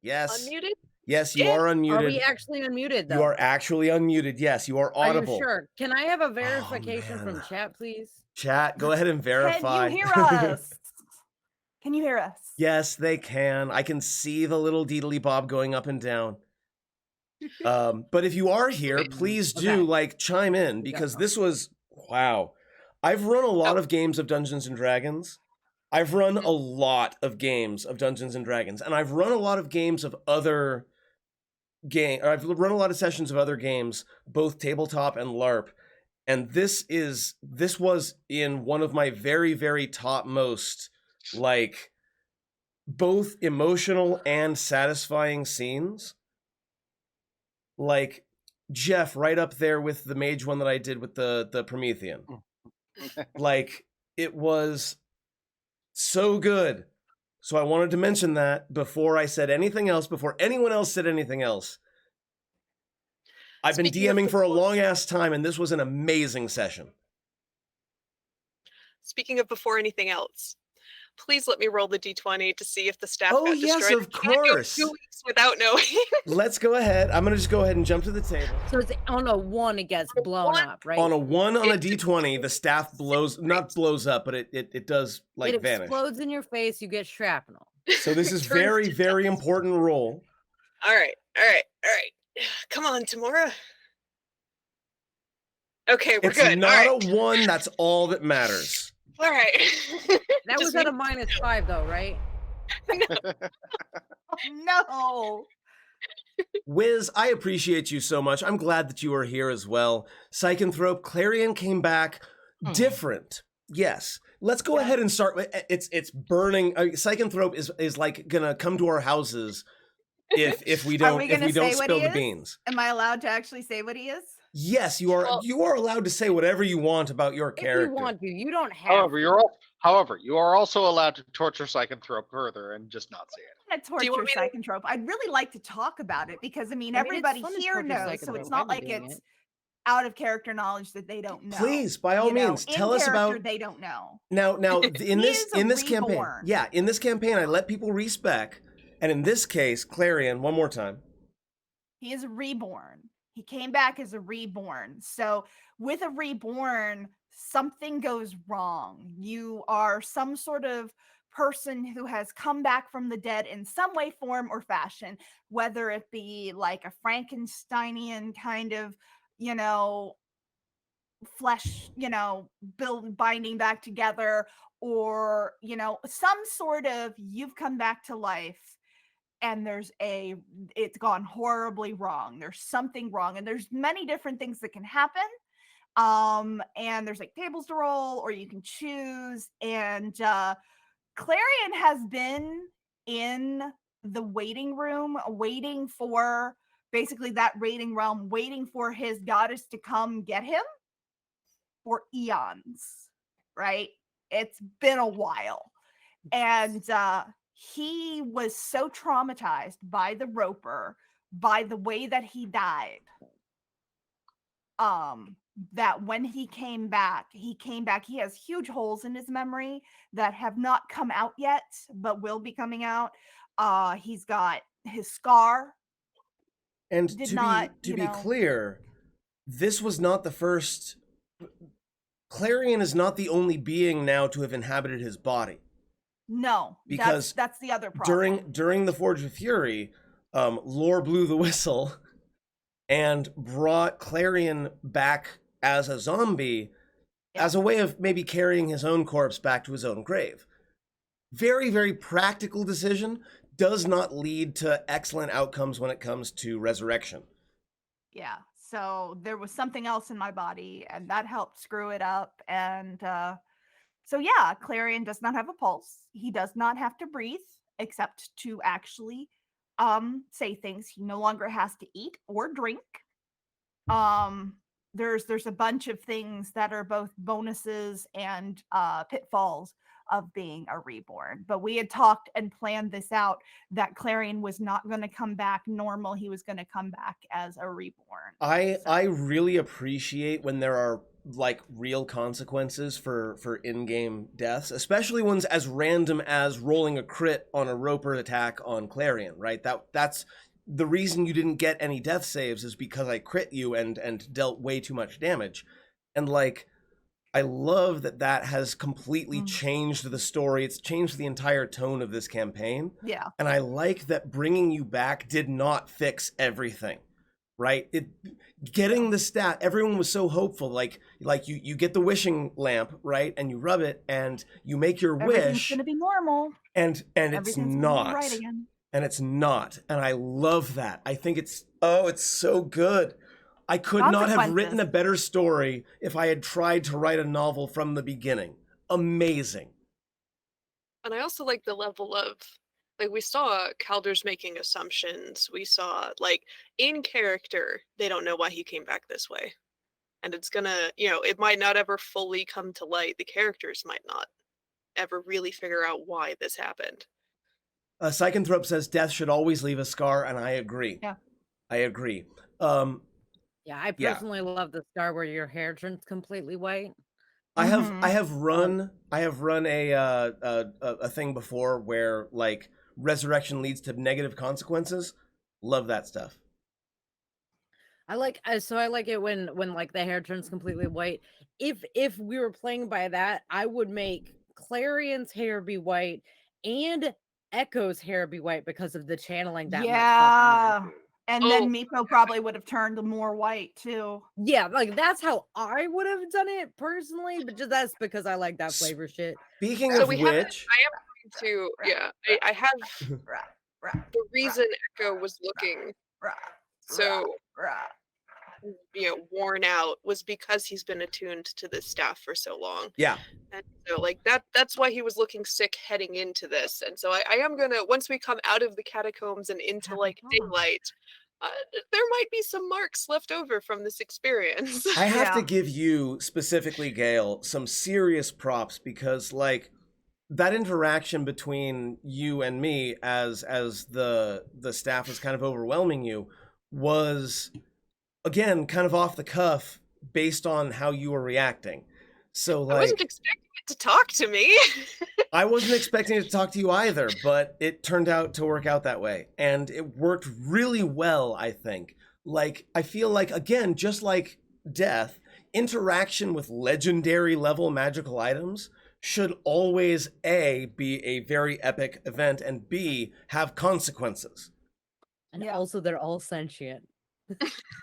Yes. Unmuted? Yes, you are unmuted. Are we actually unmuted, though? You are actually unmuted. Yes, you are Are you audible. sure? Can I have a verification man. from chat, please? Chat, go ahead and verify. Can you hear us? Can you hear us? Yes, they can. I can see the little deedly bob going up and down. But if you are here, please do chime in, because this was wow. I've run a lot of games of Dungeons and Dragons. I've run a lot of games of Dungeons and Dragons, and I've run a lot of games of other I've run a lot of sessions of other games, both tabletop and LARP. And this was in one of my very, very topmost, both emotional and satisfying scenes. Like Jeff, right up there with the mage one that I did with the Promethean. It was so good. So I wanted to mention that before I said anything else, before anyone else said anything else. I've been DMing for a long ass time, and this was an amazing session. Speaking of before anything else, please let me roll the d20 to see if the staff got destroyed. Yes, of course. 2 weeks without knowing. Let's go ahead. I'm going to just go ahead and jump to the table. So it's on a 1, it gets blown up, right? On a 1 on a d20, the staff not blows up, but it does it vanish. It explodes in your face, you get shrapnel. So this is very, very important roll. All right. Come on, Tamora. Okay, we're good. It's not a 1, that's all that matters. All right. That was at a -5 though, right? No. Wiz, I appreciate you so much. I'm glad that you are here as well. Psychanthrope, Clarion came back different. Yes. Let's go ahead and start. It's burning. Psychanthrope is gonna come to our houses if we don't spill the beans. Am I allowed to actually say what he is? Yes, you are. Well, you are allowed to say whatever you want about your character. If you want to, you don't have. However, you are also allowed to torture Psychanthrope further and just not say it. I'm gonna torture Psychanthrope. I'd really like to talk about it because everybody here knows, so it's not like it's out of character knowledge that they don't know. Please, by all means, tell us about. They don't know. Now, in this campaign, in this campaign, I let people respec, and in this case, Clarion, one more time. He is a reborn. He came back as a reborn. So with a reborn, something goes wrong. You are some sort of person who has come back from the dead in some way, form, or fashion, whether it be like a Frankensteinian kind of, flesh, binding back together, or, some sort of you've come back to life. And it's gone horribly wrong. There's something wrong. And there's many different things that can happen. And there's tables to roll, or you can choose. And Clarion has been in the waiting room, waiting for basically that raiding realm, waiting for his goddess to come get him for eons, right? It's been a while. And he was so traumatized by the Roper, by the way that he died, that when he came back, he has huge holes in his memory that have not come out yet, but will be coming out. He's got his scar. And to be clear, this was not the first. Clarion is not the only being now to have inhabited his body. No, because that's the other problem. During the Forge of Fury, Lore blew the whistle and brought Clarion back as a zombie as a way of maybe carrying his own corpse back to his own grave. Very, very practical decision, does not lead to excellent outcomes when it comes to resurrection. Yeah, so there was something else in my body, and that helped screw it up, and so yeah, Clarion does not have a pulse. He does not have to breathe, except to actually say things. He no longer has to eat or drink. There's a bunch of things that are both bonuses and pitfalls of being a reborn. But we had talked and planned this out, that Clarion was not going to come back normal. He was going to come back as a reborn. I really appreciate when there are like real consequences for in-game deaths, especially ones as random as rolling a crit on a roper attack on Clarion, right? That's the reason you didn't get any death saves is because I crit you and dealt way too much damage. And like I love that has completely changed the story. It's changed the entire tone of this campaign. Yeah. And I like that bringing you back did not fix everything, right? Getting the stat, everyone was so hopeful. Like you get the wishing lamp, right? And you rub it and you make your Everything's wish. gonna be normal. And it's Everything's not. gonna be right again. And it's not. And I love that. I think it's so good. I could not have written a better story if I had tried to write a novel from the beginning. Amazing. And I also like the level of, like, we saw Calder's making assumptions. We saw, like, in character, they don't know why he came back this way. And it's gonna, it might not ever fully come to light. The characters might not ever really figure out why this happened. Psychanthrop says death should always leave a scar, and I agree. Yeah. I agree. Yeah, I personally love the scar where your hair turns completely white. I have run a thing before where like resurrection leads to negative consequences. Love that stuff. I like it when like the hair turns completely white. If we were playing by that, I would make Clarion's hair be white and Echo's hair be white because of the channeling that yeah. And then Meepo probably would have turned more white too. Yeah, like that's how I would have done it personally, but just that's because I like that flavor shit. Speaking of which, I am going to, I have the reason Echo was looking so worn out was because he's been attuned to this staff for so long. Yeah. And so like that's why he was looking sick heading into this. And so I am gonna, once we come out of the catacombs and into like daylight, there might be some marks left over from this experience. I have to give you specifically, Gail, some serious props because like that interaction between you and me as the staff was kind of overwhelming you was again kind of off the cuff based on how you were reacting. So like I wasn't expecting it to talk to me. I wasn't expecting it to talk to you either, but it turned out to work out that way. And it worked really well, I think. Like, I feel like, again, just like death, interaction with legendary level magical items should always, A, be a very epic event, and B, have consequences. And also, they're all sentient.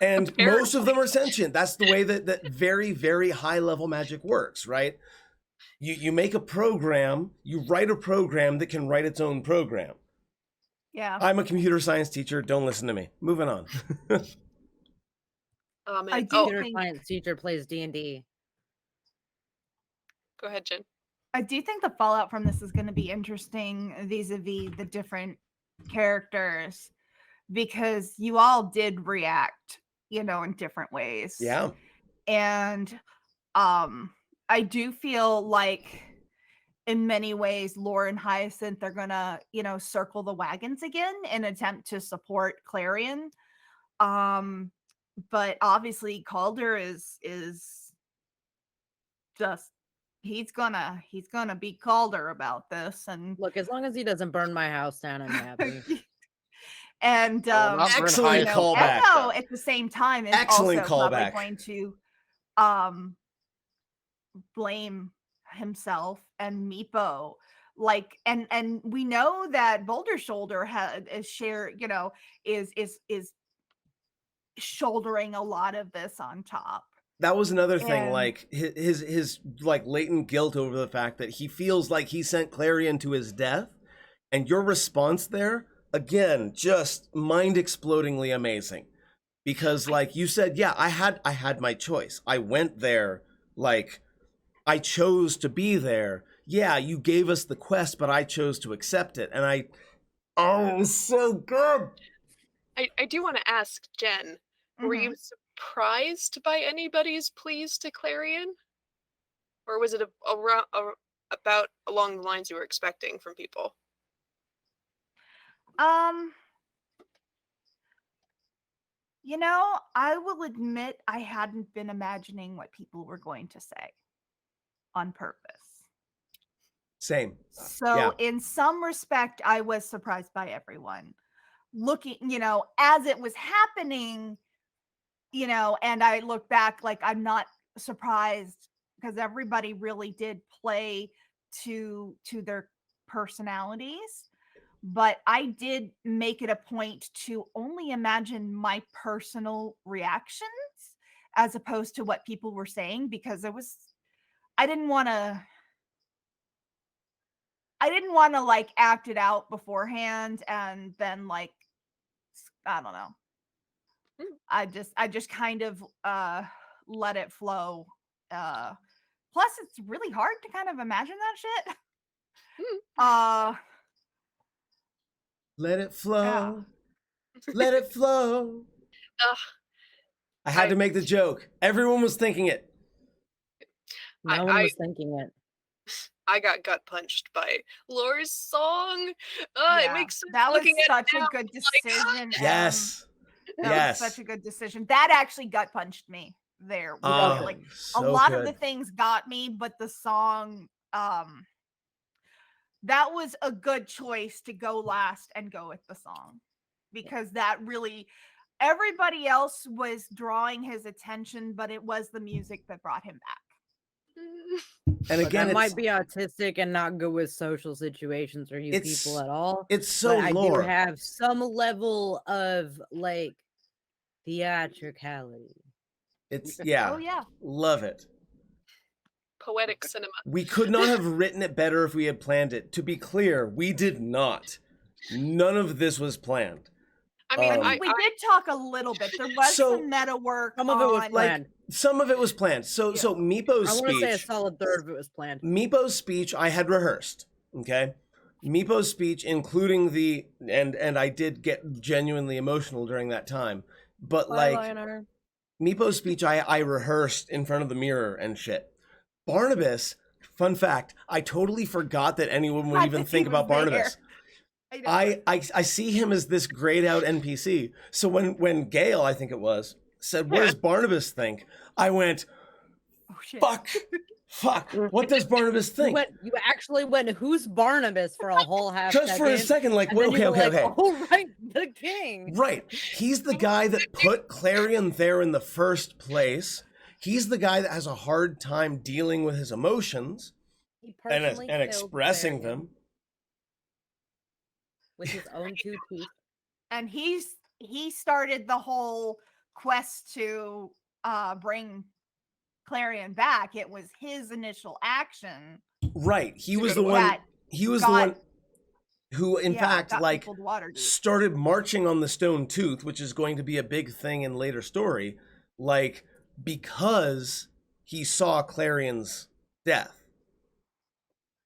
And most of them are sentient. That's the way that very, very high level magic works, right? You make a program, you write a program that can write its own program. Yeah. I'm a computer science teacher. Don't listen to me. Moving on. Computer science teacher plays D&D. Go ahead, Jen. I do think the fallout from this is going to be interesting vis-a-vis the different characters because you all did react, in different ways. Yeah. And I do feel like in many ways, Lore and Hyacinth are gonna, circle the wagons again and attempt to support Clarion. But obviously Calder is just he's gonna be Calder about this. And look, as long as he doesn't burn my house down, I'm happy. And excellent callback. Echo at the same time is excellent also callback. Probably going to blame himself and Meepo, like, and we know that Boulder Shoulder is shouldering a lot of this on top. That was another thing, like his like latent guilt over the fact that he feels like he sent Clarion to his death, and your response there, again, just mind-explodingly amazing. Because like you said, yeah, I had my choice. I went there, like I chose to be there. Yeah, you gave us the quest, but I chose to accept it. And it was so good. I do want to ask Jen, were you surprised by anybody's pleas to Clarion? Or was it about along the lines you were expecting from people? You know, I will admit I hadn't been imagining what people were going to say on purpose. Same. So in some respect, I was surprised by everyone. Looking, as it was happening, and I look back, like, I'm not surprised because everybody really did play to their personalities. But I did make it a point to only imagine my personal reactions as opposed to what people were saying, because I didn't want to like act it out beforehand and then like I don't know. I just kind of let it flow. Plus it's really hard to kind of imagine that shit. Let it flow. Yeah. Let it flow. I had to make the joke. Everyone was thinking it. No one was thinking it. I got gut punched by Lore's song. It makes sense. That was looking at such it now, a good decision. Yes. That was such a good decision. That actually gut punched me there. Like so a lot good. of the things got me, but the song, that was a good choice to go last and go with the song, because that really, everybody else was drawing his attention, but it was the music that brought him back. And again, I might be autistic and not good with social situations or new people at all. It's so but Lore. I do have some level of like theatricality. It's Oh yeah. Love it. Poetic cinema. We could not have written it better if we had planned it. To be clear, we did not. None of this was planned. I mean, we did talk a little bit. There was some meta work. Some of it was planned. Some of it was planned. So Meepo's speech. I want to say a solid third of it was planned. Meepo's speech I had rehearsed. Okay. Meepo's speech, including the and I did get genuinely emotional during that time. But Meepo's speech I rehearsed in front of the mirror and shit. Barnabas, fun fact, I totally forgot that anyone would even think about Barnabas. I see him as this grayed out NPC. So when Gail, I think it was, said, "What does Barnabas think?" I went, "Oh shit! Fuck! What does Barnabas think?" You actually went, "Who's Barnabas?" for a whole half just second. For a second, like, and okay. Oh right, the king. Right, he's the guy that put Clarion there in the first place. He's the guy that has a hard time dealing with his emotions and expressing them. With his own 2 teeth. And he started the whole quest to bring Clarion back. It was his initial action. Right. He was the one who in fact like started marching on the stone tooth, which is going to be a big thing in later story, like because he saw Clarion's death.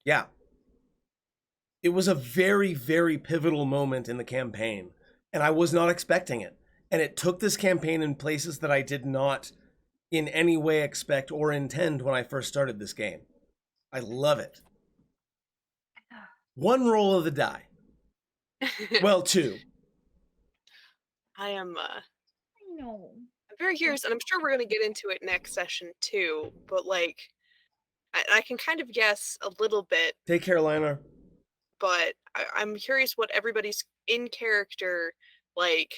Yeah. It was a very, very pivotal moment in the campaign, and I was not expecting it. And it took this campaign in places that I did not in any way expect or intend when I first started this game. I love it. 1 roll of the die. Well, 2. I am no. I'm very curious, and I'm sure we're going to get into it next session too, but like I can kind of guess a little bit. Take care, Lana. But I'm curious what everybody's in character, like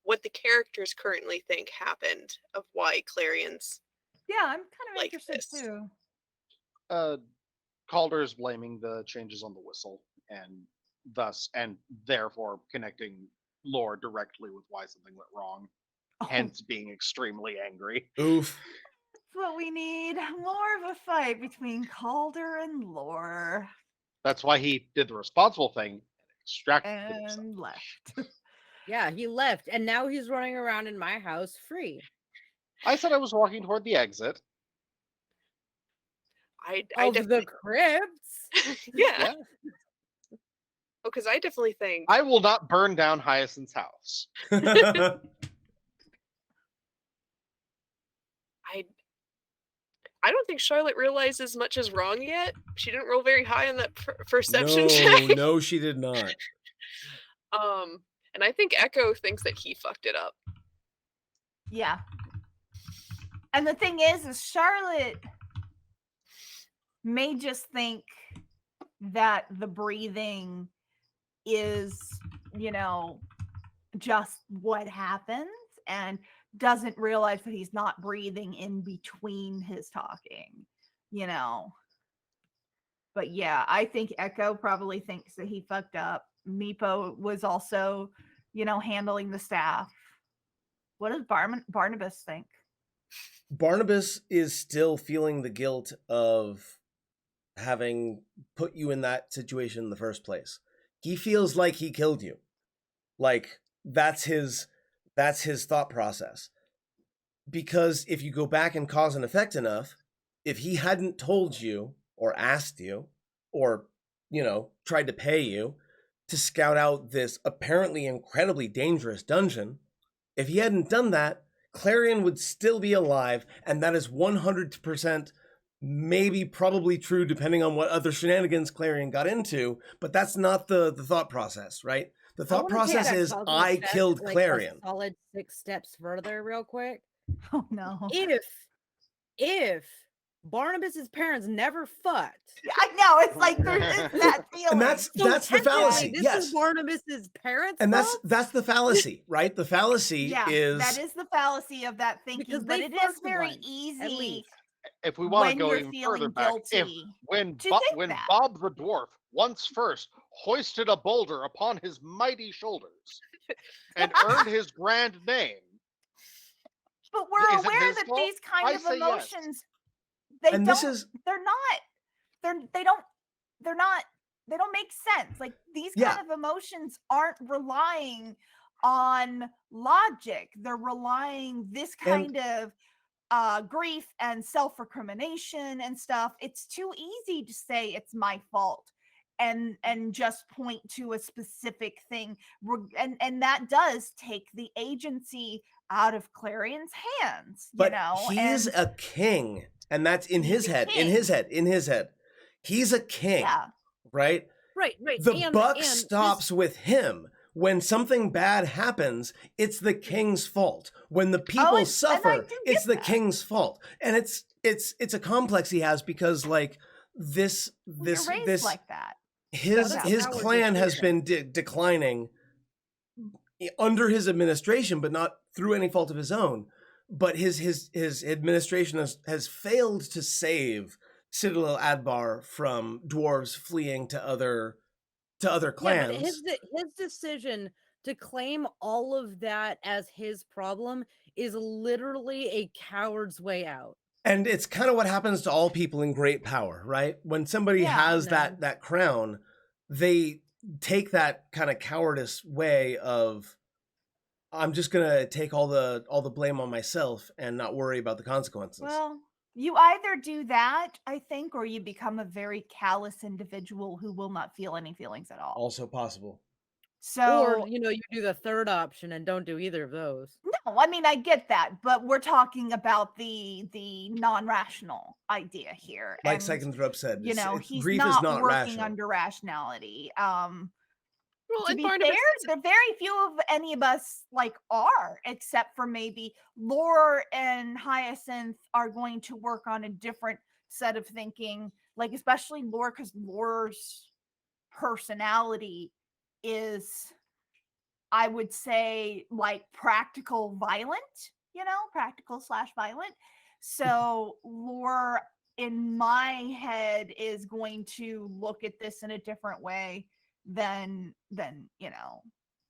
what the characters currently think happened of why Clarion's. Yeah, I'm kind of interested too. Calder's blaming the changes on the whistle and therefore connecting Lore directly with why something went wrong, hence being extremely angry. Oof. That's what we need. More of a fight between Calder and Lore. That's why he did the responsible thing, extracted and left. Yeah, he left, and now he's running around in my house free. I said I was walking toward the exit. I the crypts. Yeah. Oh, because I definitely think I will not burn down Hyacinth's house. I don't think Charlotte realizes much is wrong yet. She didn't roll very high on that perception check. No, she did not. And I think Echo thinks that he fucked it up. Yeah. And the thing is Charlotte may just think that the breathing is, just what happens, and doesn't realize that he's not breathing in between his talking, you know. But yeah, I think Echo probably thinks that he fucked up. Meepo was also, handling the staff. What does Barnabas think? Barnabas is still feeling the guilt of having put you in that situation in the first place. He feels like he killed you. Like that's his thought process. Because if you go back and cause and effect enough, if he hadn't told you or asked you or, tried to pay you to scout out this apparently incredibly dangerous dungeon, if he hadn't done that, Clarion would still be alive, and that is 100% maybe probably true depending on what other shenanigans Clarion got into, but that's not the thought process, right? The thought process is I killed Clarion. A solid 6 steps further real quick. Oh no. If Barnabas's parents never fucked. I know, it's like there is that feeling. And that's the fallacy. This yes. is Barnabas's parents. And that's the fallacy, right? The fallacy is that is the fallacy of that thinking, because but it is very easy. If we want to when go you're even feeling further back, guilty when to think when that. Bob the dwarf once first hoisted a boulder upon his mighty shoulders and earned his grand name, But we're Is it aware his that fault? these kind I of say yes. emotions, they And don't, this is- they're not, they don't make sense. Like these kind of emotions aren't relying on logic. They're relying this kind of grief and self-recrimination and stuff. It's too easy to say it's my fault and just point to a specific thing, and that does take the agency out of Clarion's hands. But he's a king, and that's in his head. In his head, he's a king. Yeah. Right. The buck stops with him. When something bad happens, it's the king's fault. When the people suffer, it's the king's fault. And it's a complex he has because like this like that. His clan has been declining under his administration, but not through any fault of his own. But his administration has failed to save Citadel Adbar from dwarves fleeing to other clans. Yeah, but his decision to claim all of that as his problem is literally a coward's way out. And it's kind of what happens to all people in great power, right? When somebody has that crown, they take that kind of cowardice way of, I'm just gonna take all the blame on myself and not worry about the consequences. Well, you either do that, I think, or you become a very callous individual who will not feel any feelings at all. Also possible. So, or you do the third option and don't do either of those. No, I mean I get that, but we're talking about the non-rational idea here. Like Psychonthrope said, he's grief not is not working rational. under rationality. Well, to be fair, there very few of any of us are, except for maybe Lore and Hyacinth are going to work on a different set of thinking, like especially Lore, because Lore's personality is, I would say, like practical violent, practical/violent. So Lore in my head is going to look at this in a different way than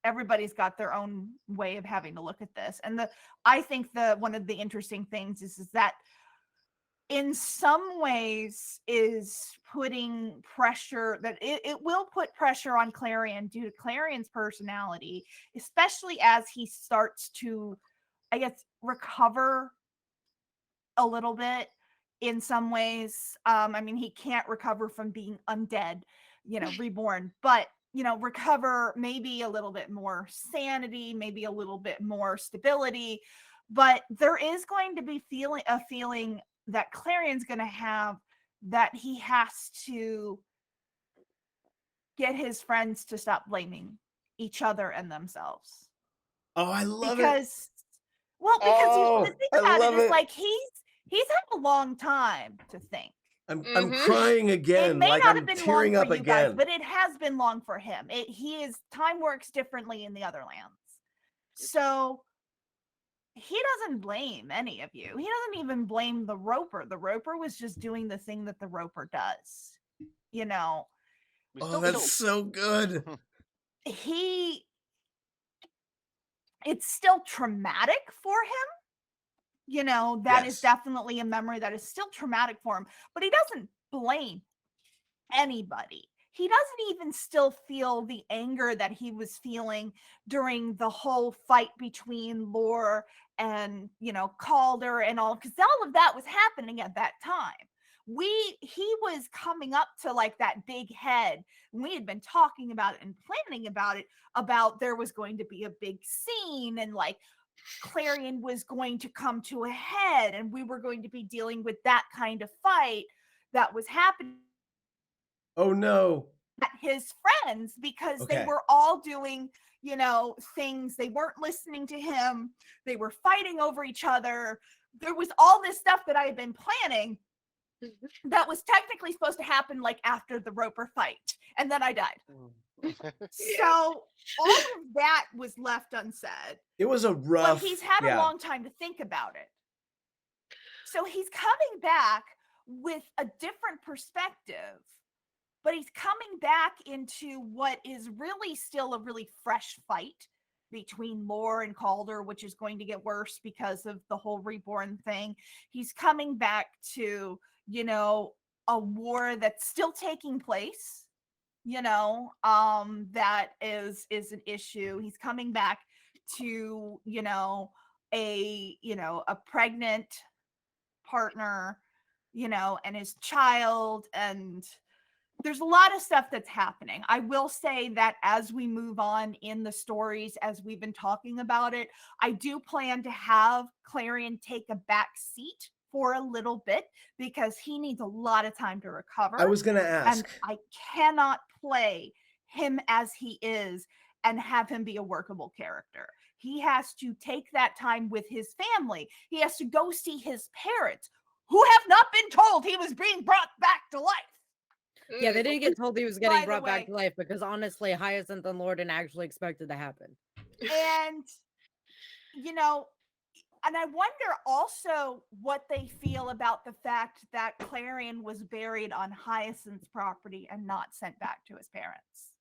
everybody's got their own way of having to look at this. And I think one of the interesting things is that in some ways is putting pressure, that it will put pressure on Clarion due to Clarion's personality, especially as he starts to, I guess, recover a little bit in some ways. I mean, he can't recover from being undead, reborn, but recover maybe a little bit more sanity, maybe a little bit more stability. But there is going to be a feeling that Clarion's going to have, that he has to get his friends to stop blaming each other and themselves. Oh, I love it. Because Well, because Oh, the thing I about love it is it. like he's had a long time to think. I'm crying It again. may Like not I'm have been long tearing for up you guys, again. but it has been long for him. Time works differently in the other lands. So he doesn't blame any of you. He doesn't even blame the Roper. The Roper was just doing the thing that the Roper does. You know, We Oh, still that's killed. so good. it's still traumatic for him. You know, that is Yes. definitely a memory that is still traumatic for him, but he doesn't blame anybody. He doesn't even still feel the anger that he was feeling during the whole fight between Lore and, Calder and all, because all of that was happening at that time. He was coming up to like that big head. We had been talking about it and planning about it, about there was going to be a big scene and like Clarion was going to come to a head and we were going to be dealing with that kind of fight that was happening Oh no. at his friends because they Okay. were all doing, things. They weren't listening to him. They were fighting over each other. There was all this stuff that I had been planning that was technically supposed to happen like after the Roper fight. And then I died. So all of that was left unsaid. It was a rough. But he's had a yeah. long time to think about it. So he's coming back with a different perspective, but he's coming back into what is really still a really fresh fight between Lore and Calder, which is going to get worse because of the whole reborn thing. He's coming back to, a war that's still taking place, that is an issue. He's coming back to, a pregnant partner, and his child, and there's a lot of stuff that's happening. I will say that as we move on in the stories, as we've been talking about it, I do plan to have Clarion take a back seat for a little bit because he needs a lot of time to recover. I was gonna ask. And I cannot play him as he is and have him be a workable character. He has to take that time with his family. He has to go see his parents, who have not been told he was being brought back to life. Yeah, they didn't get told he was getting By the brought back way. to life because honestly, Hyacinth and Lord didn't actually expect it to happen. And, and I wonder also what they feel about the fact that Clarion was buried on Hyacinth's property and not sent back to his parents.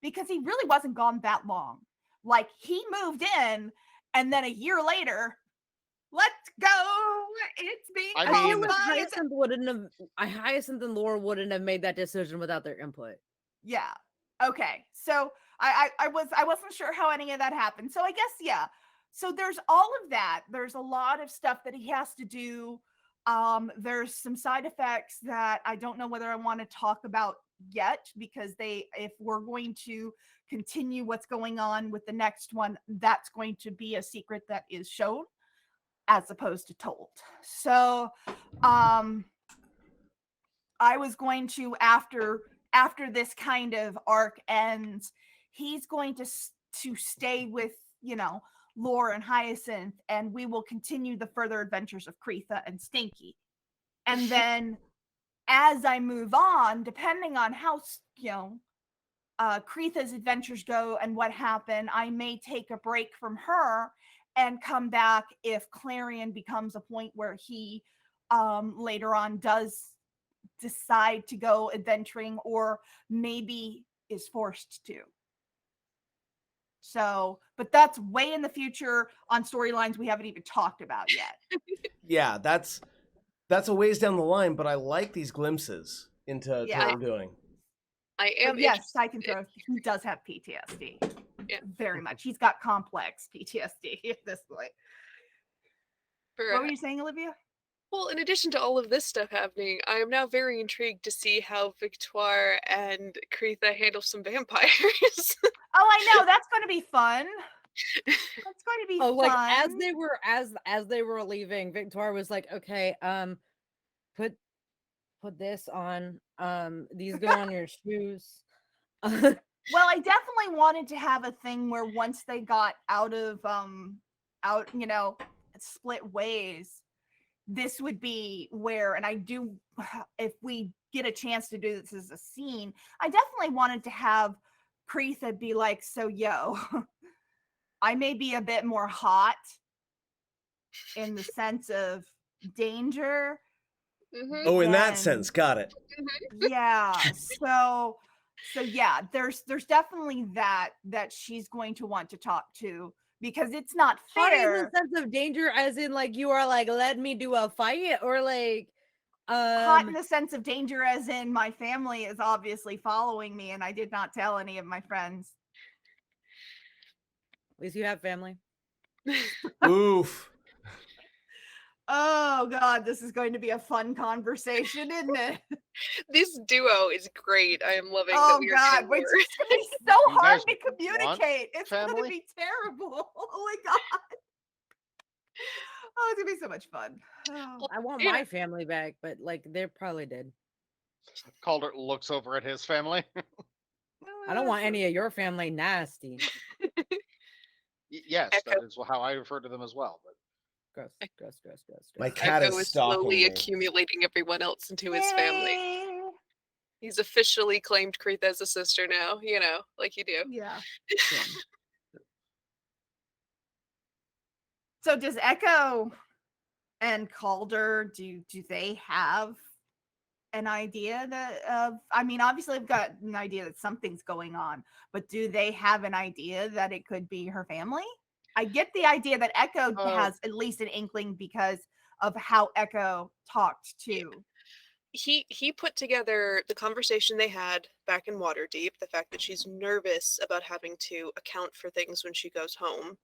Because he really wasn't gone that long. Like, he moved in, and then a year later, let's go. It's being I I feel mean- like Hyacinth and Lore wouldn't have made that decision without their input. Yeah. Okay. So I wasn't sure how any of that happened. So I guess, yeah. So there's all of that. There's a lot of stuff that he has to do. There's some side effects that I don't know whether I want to talk about yet, because if we're going to continue what's going on with the next one, that's going to be a secret that is shown as opposed to told. So I was going to, after this kind of arc ends, he's going to stay with, Lore and Hyacinth, and we will continue the further adventures of Kreitha and Stinky. And then as I move on, depending on how, Kreitha's adventures go and what happened, I may take a break from her and come back if Clarion becomes a point where he later on does decide to go adventuring, or maybe is forced to. So, but that's way in the future on storylines we haven't even talked about yet. Yeah, that's a ways down the line, but I like these glimpses into Yeah. what we're doing. I am But yes, interested. I can throw. He does have PTSD. Yeah. Very much. He's got complex PTSD at this point. What were you saying, Olivia? Well, in addition to all of this stuff happening, I am now very intrigued to see how Victoire and Kreitha handle some vampires. Oh, I know. That's going to be fun. That's going to be fun. Like as they were leaving, Victoire was like, "Okay, put this on. These go on your shoes." Well, I definitely wanted to have a thing where once they got out of out, split ways, this would be where, and I do, if we get a chance to do this as a scene, I definitely wanted to have Preetha be like, so yo, I may be a bit more hot in the sense of danger. Oh, in that than- sense, got it. Yeah. So yeah, there's definitely that she's going to want to talk to, because it's not Hot in fair. the sense of danger, as in like you are like, let me do a fight, or like Hot in the sense of danger as in my family is obviously following me and I did not tell any of my friends. at least you have family. Oof. Oh god, this is going to be a fun conversation, isn't it? This duo is great. I am loving Oh that we are god, getting more. it's gonna be so You hard guys to communicate. It's gonna family? be terrible. Oh my god. Oh, it's gonna be so much fun. Oh. I want You know- my family back, but like they're probably dead. Calder looks over at his family. I don't want any of your family nasty. Yes, Echo. that is how I refer to them as well. But Gross, gross, gross, gross, My gross. cat Echo is is stalking slowly me. accumulating everyone else into his family. Yay. He's officially claimed Kreetha as a sister now, like you do. Yeah. Yeah. So does Echo and Calder, do they have an idea I mean, obviously I've got an idea that something's going on, but do they have an idea that it could be her family? I get the idea that Echo has at least an inkling because of how Echo talked to. He put together the conversation they had back in Waterdeep, the fact that she's nervous about having to account for things when she goes home,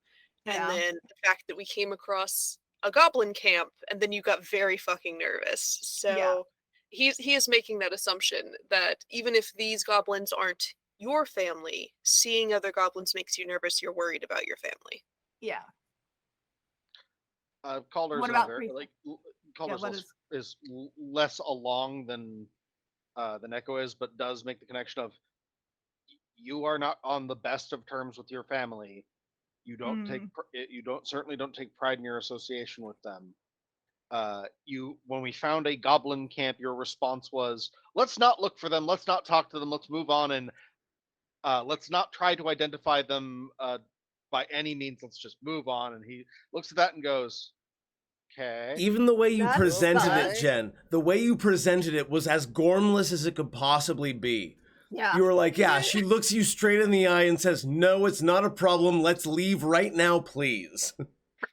Yeah. and then the fact that we came across a goblin camp and then you got very fucking nervous. So he is making that assumption that even if these goblins aren't your family, seeing other goblins makes you nervous, you're worried about your family. Yeah. Calder's What in about a very, Preetha? Calder's what is less along than Echo is, but does make the connection of you are not on the best of terms with your family. You don't certainly don't take pride in your association with them. When we found a goblin camp, your response was, let's not look for them, let's not talk to them, let's move on, and let's not try to identify them by any means, let's just move on. And he looks at that and goes, okay. Even the way you That's presented fine. it, Jen, the way you presented it was as gormless as it could possibly be. Yeah. You were like, yeah, she looks you straight in the eye and says, no, it's not a problem. Let's leave right now, please.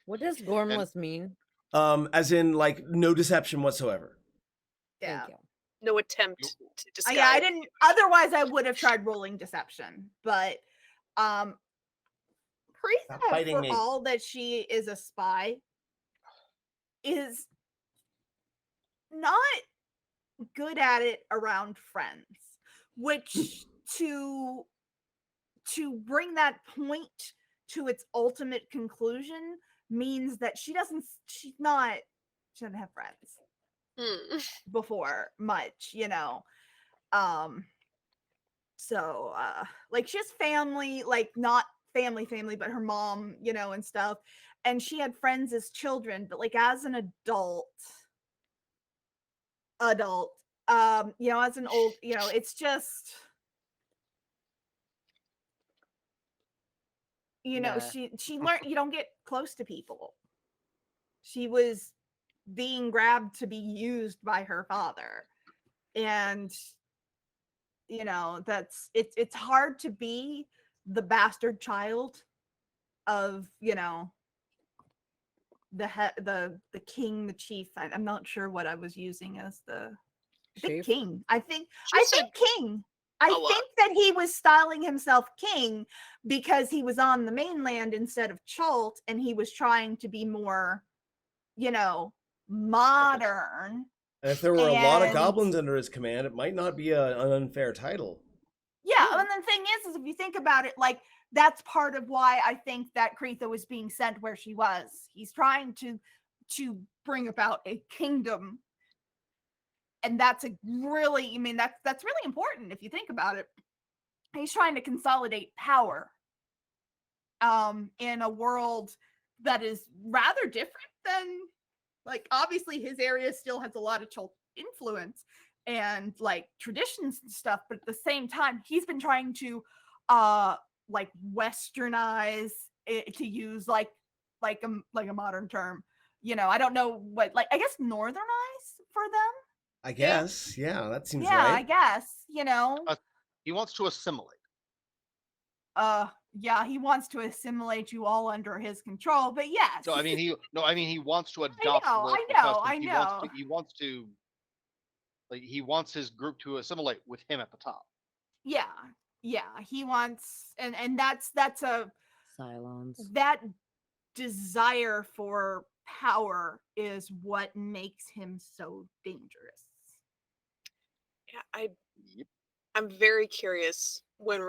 What does gormless mean? As in, like, no deception whatsoever. Yeah. Thank you. No attempt to disguise. Yeah, I didn't. Otherwise, I would have tried rolling deception. But Preetha, fighting for me. all that she is a spy, is not good at it around friends. Which to bring that point to its ultimate conclusion means that she doesn't have friends before much, so like she has family, like not family, but her mom, and stuff, and she had friends as children, but like as an adult, as an old, it's just, Yeah. she learned you don't get close to people. She was being grabbed to be used by her father, and that's it's hard to be the bastard child of the king, the chief. I'm not sure what I was using as the Chief? king. I think said king. I a lot. think that he was styling himself king because he was on the mainland instead of Chult, and he was trying to be more, modern. And if there were a lot of And- goblins under his command, it might not be an unfair title. Yeah, and the thing is if you think about it, like that's part of why I think that Kreetha was being sent where she was. He's trying to bring about a kingdom, and that's that's really important if you think about it. He's trying to consolidate power in a world that is rather different than, like, obviously his area still has a lot of influence and like traditions and stuff, but at the same time he's been trying to like westernize it, to use like a modern term. I don't know what, like, I guess northernize for them. I guess. Yeah, that seems Yeah, I right. guess, He wants to assimilate. yeah, he wants to assimilate you all under his control, but yes. So I mean he wants to adopt I local know, customs. I know. He wants his group to assimilate with him at the top. Yeah, he wants, and that's a Cylons. that desire for power is what makes him so dangerous. Yeah, Yep. I'm very curious when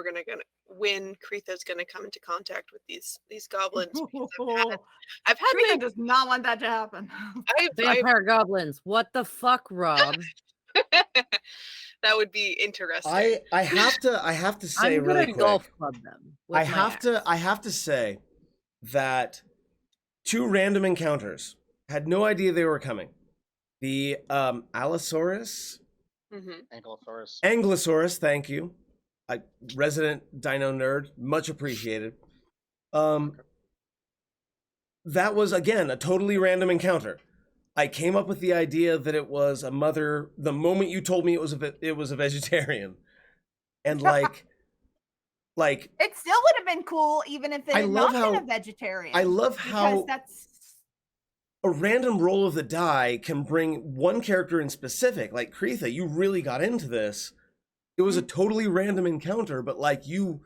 when Kretha's gonna come into contact with these goblins. because I've had Rita my does not want that to happen. I've Vampire goblins. What the fuck, Rob? that would be interesting. I have to say I'm gonna really quick. golf club them. With I my have to say that 2 random encounters had no idea they were coming. The Allosaurus, Ankylosaurus, thank you. Resident dino nerd, much appreciated. That was again a totally random encounter. I came up with the idea that it was a mother the moment you told me it was a vegetarian. And like it still would have been cool even if it had not been a vegetarian. I love how that's a random roll of the die can bring one character in specific. Like Kretha, you really got into this. It was a totally random encounter, but like you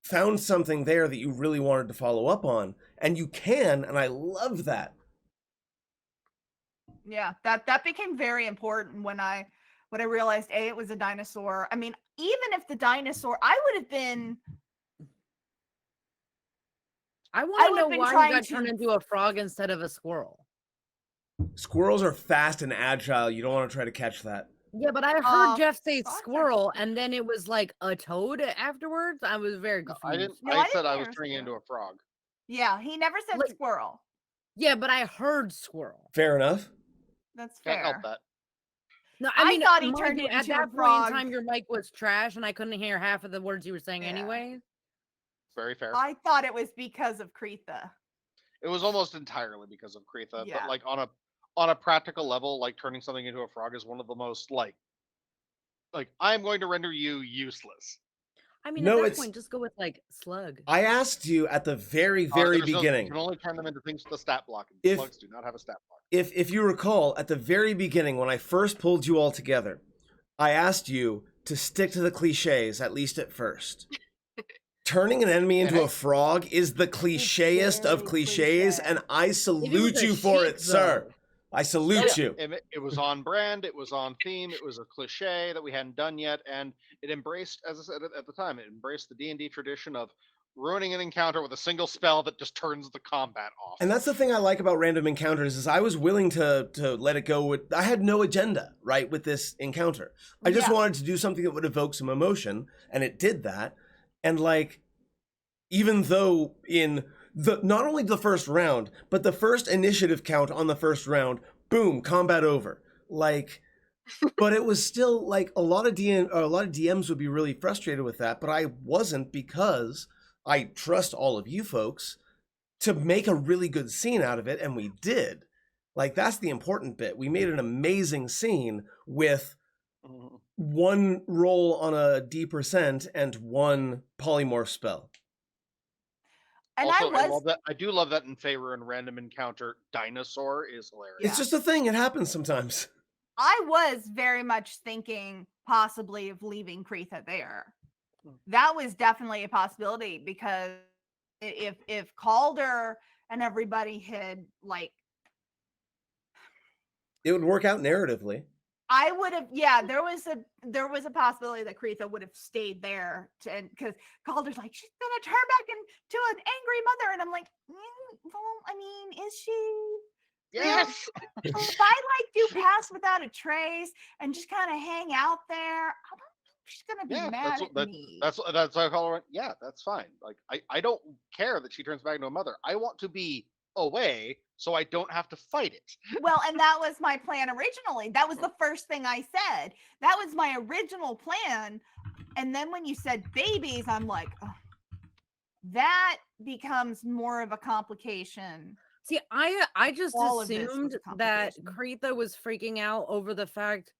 found something there that you really wanted to follow up on, and you can, and I love that. Yeah, that became very important when I realized it was a dinosaur. I mean, even if the dinosaur, I want to know why you got turned into a frog instead of a squirrel. Squirrels are fast and agile. You don't want to try to catch that. Yeah, but I heard Jeff say squirrel, and then it was like a toad afterwards. I was very confused. I said I was turning into a frog. Yeah, he never said squirrel. Yeah, but I heard squirrel. Fair enough. That's fair. Can't help that. No, I mean, thought he turned into at that point in time, your mic was trash, and I couldn't hear half of the words you were saying anyway. Very fair. I thought it was because of Kretha. It was almost entirely because of Kretha, Yeah. but like on a practical level, like turning something into a frog is one of the most like I'm going to render you useless. I mean, at that point, just go with like slug. I asked you at the very beginning. You can only turn them into things with a stat block, and slugs do not have a stat block. If you recall, at the very beginning, when I first pulled you all together, I asked you to stick to the cliches, at least at first. Turning an enemy into a frog is the clichéest of cliches, and I salute you for it, sir. I salute you. It was on brand, it was on theme, it was a cliche that we hadn't done yet, and it embraced, as I said at the time, it embraced the D&D tradition of ruining an encounter with a single spell that just turns the combat off. And that's the thing I like about random encounters is I was willing to let it go with, I had no agenda, right, with this encounter. I just wanted to do something that would evoke some emotion, and it did that. And like, even though in not only the first round, but the first initiative count on the first round, boom, combat over. Like, but it was still like a lot of DMs would be really frustrated with that, but I wasn't, because I trust all of you folks to make a really good scene out of it, and we did. Like, that's the important bit. We made an amazing scene with one roll on a D% and one polymorph spell. And also, I do love that in favor and random encounter. Dinosaur is hilarious. It's just a thing. It happens sometimes. I was very much thinking possibly of leaving Kretha there. That was definitely a possibility, because if Calder and everybody had like, it would work out narratively. I would have, there was a possibility that Kretha would have stayed there, because Calder's like, she's gonna turn back into an angry mother, and I'm like, well, I mean, is she? Yes. If I do pass without a trace and just kind of hang out there, I don't think she's gonna be mad at me. That's why I call her. Yeah, that's fine. Like I don't care that she turns back into a mother. I want to be away so I don't have to fight it. Well, and that was my plan originally. That was the first thing I said. That was my original plan. And then when you said babies, I'm like, oh, that becomes more of a complication. See, I just All of this was assumed a that complication. Kretha was freaking out over the fact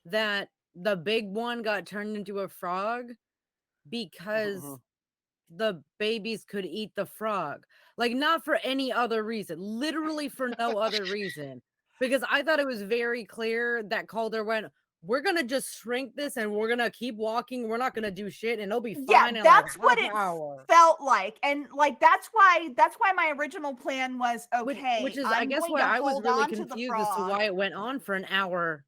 that the big one got turned into a frog because the babies could eat the frog. Like, not for any other reason, literally for no other reason. Because I thought it was very clear that Calder went, we're gonna just shrink this and we're gonna keep walking. We're not gonna do shit and it'll be Yeah, fine in like that's what half it hour. felt like. And like that's why my original plan was okay, Which is, I I'm guess, going why to I was hold really on to the confused as to frog. why it went on for an hour.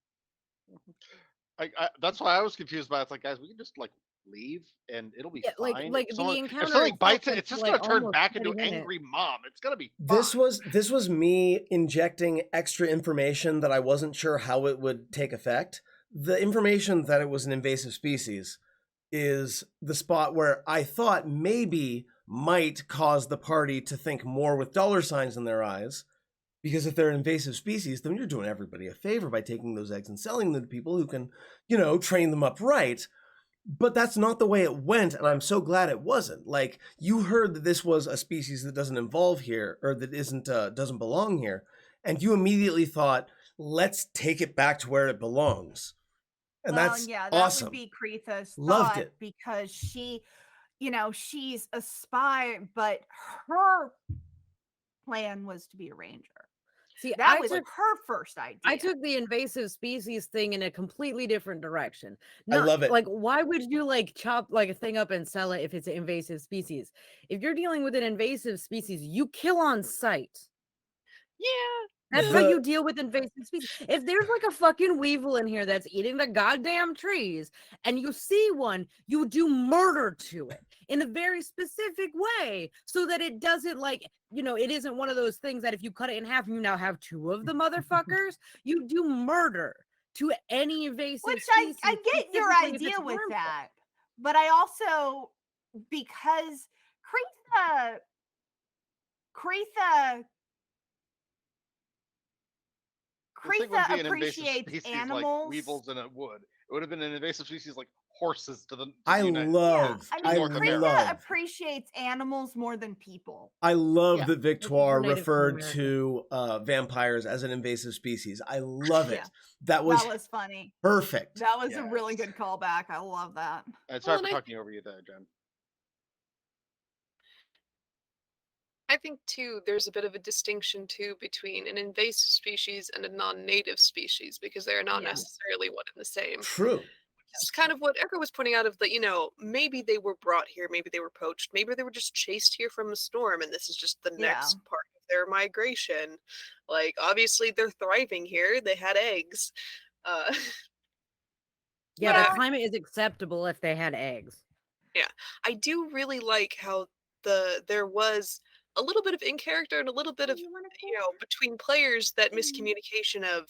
That's why I was confused by it. It's like, guys, we can just like leave and it'll be Yeah, fine. like If the encounter if something itself bites it, went it's for just like gonna turn almost back 20 into minutes. angry mom. It's gonna be This fine. was me injecting extra information that I wasn't sure how it would take effect. The information that it was an invasive species is the spot where I thought maybe might cause the party to think more with dollar signs in their eyes. Because if they're an invasive species, then you're doing everybody a favor by taking those eggs and selling them to people who can, train them up right. But that's not the way it went, and I'm so glad it wasn't. Like, you heard that this was a species that doesn't involve here, or that doesn't belong here, and you immediately thought, let's take it back to where it belongs. And Well, that's yeah, that awesome. would be Kretha's Loved thought it. because she, she's a spy, but her plan was to be a ranger. See, That was her first idea. I took the invasive species thing in a completely different direction. I love it. Like, why would you like chop like a thing up and sell it if it's an invasive species? If you're dealing with an invasive species, you kill on sight. Yeah. That's how you deal with invasive species. If there's like a fucking weevil in here that's eating the goddamn trees and you see one, you do murder to it in a very specific way so that it doesn't it isn't one of those things that if you cut it in half, you now have two of the motherfuckers. You do murder to any invasive Which species. I get your specifically if idea it's with harmful. that. But I also, because Kretha The thing wouldn't be an invasive appreciates species animals. like weevils in a wood. It would have been an invasive species like horses to the. I United love. I mean, North Kretha America. appreciates animals more than people. I love Yeah, that Victoire Native referred American. to vampires as an invasive species. I love it. Yeah. That was funny. perfect. That was a really good callback. I love that. Sorry for talking over you there, Jen. I think too there's a bit of a distinction too between an invasive species and a non-native species because they are not Yeah. necessarily one and the same. True. It's kind of what Erica was pointing out of the, maybe they were brought here, maybe they were poached, maybe they were just chased here from a storm and this is just the next part of their migration. Like, obviously they're thriving here. They had eggs. Yeah, the climate is acceptable if they had eggs. Yeah, I do really like how there was a little bit of in character and a little bit of between players that miscommunication of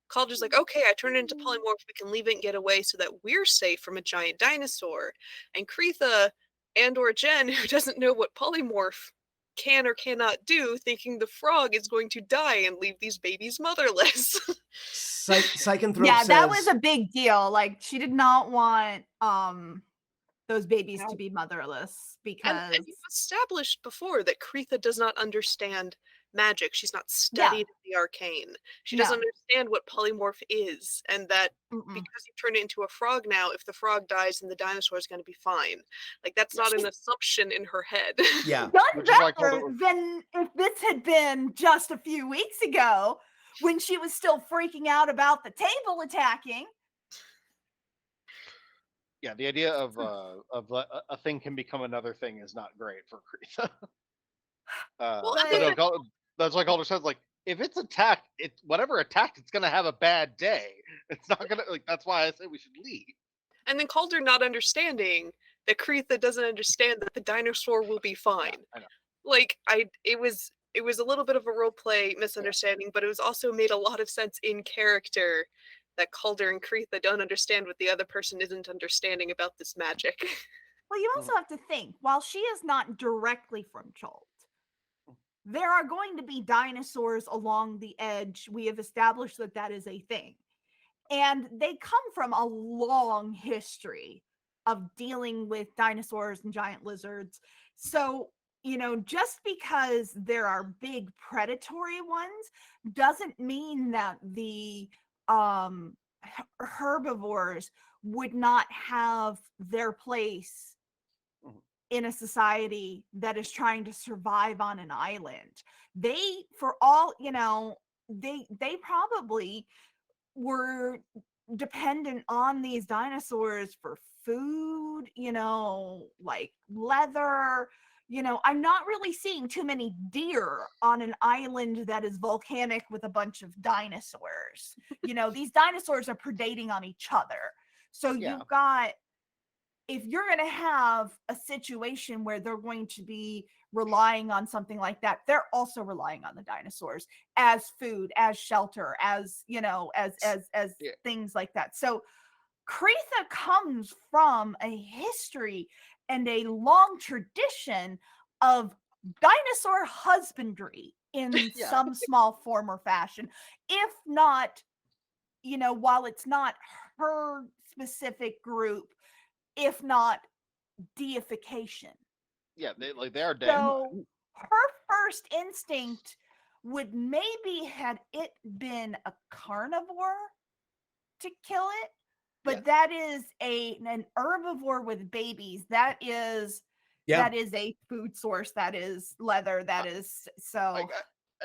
Calder's like, okay, I turned it into polymorph, we can leave it and get away so that we're safe from a giant dinosaur. And Kretha and or Jenn, who doesn't know what polymorph can or cannot do, thinking the frog is going to die and leave these babies motherless. Psychanthrope yeah, says, that was a big deal. Like, she did not want those babies to be motherless because and you've established before that Kretha does not understand magic. She's not studied the arcane. She doesn't understand what polymorph is, and that because you turn it into a frog now, if the frog dies, then the dinosaur is going to be fine. Like, that's not an assumption in her head. Yeah. Done better than if this had been just a few weeks ago when she was still freaking out about the table attacking. Yeah, the idea of a thing can become another thing is not great for Kretha. That's why Calder says, like, if it's attacked, whatever attacked, it's gonna have a bad day. It's not gonna That's why I say we should leave. And then Calder not understanding that Kretha doesn't understand that the dinosaur will be fine. Yeah, I know. Like, it was a little bit of a role play misunderstanding, but it was also made a lot of sense in character that Calder and Kretha don't understand what the other person isn't understanding about this magic. Well, you also have to think, while she is not directly from Chult, there are going to be dinosaurs along the edge. We have established that that is a thing. And they come from a long history of dealing with dinosaurs and giant lizards. So, just because there are big predatory ones doesn't mean that the herbivores would not have their place in a society that is trying to survive on an island. They, for all, they probably were dependent on these dinosaurs for food, like leather. I'm not really seeing too many deer on an island that is volcanic with a bunch of dinosaurs. These dinosaurs are predating on each other. So you've got, if you're going to have a situation where they're going to be relying on something like that, they're also relying on the dinosaurs as food, as shelter, as things like that. So Kretha comes from a history and a long tradition of dinosaur husbandry in some small form or fashion. If not, while it's not her specific group, if not deification. Yeah, they are dead. So her first instinct would maybe, had it been a carnivore, to kill it, but that is an herbivore with babies. That is a food source. That is leather. That is so.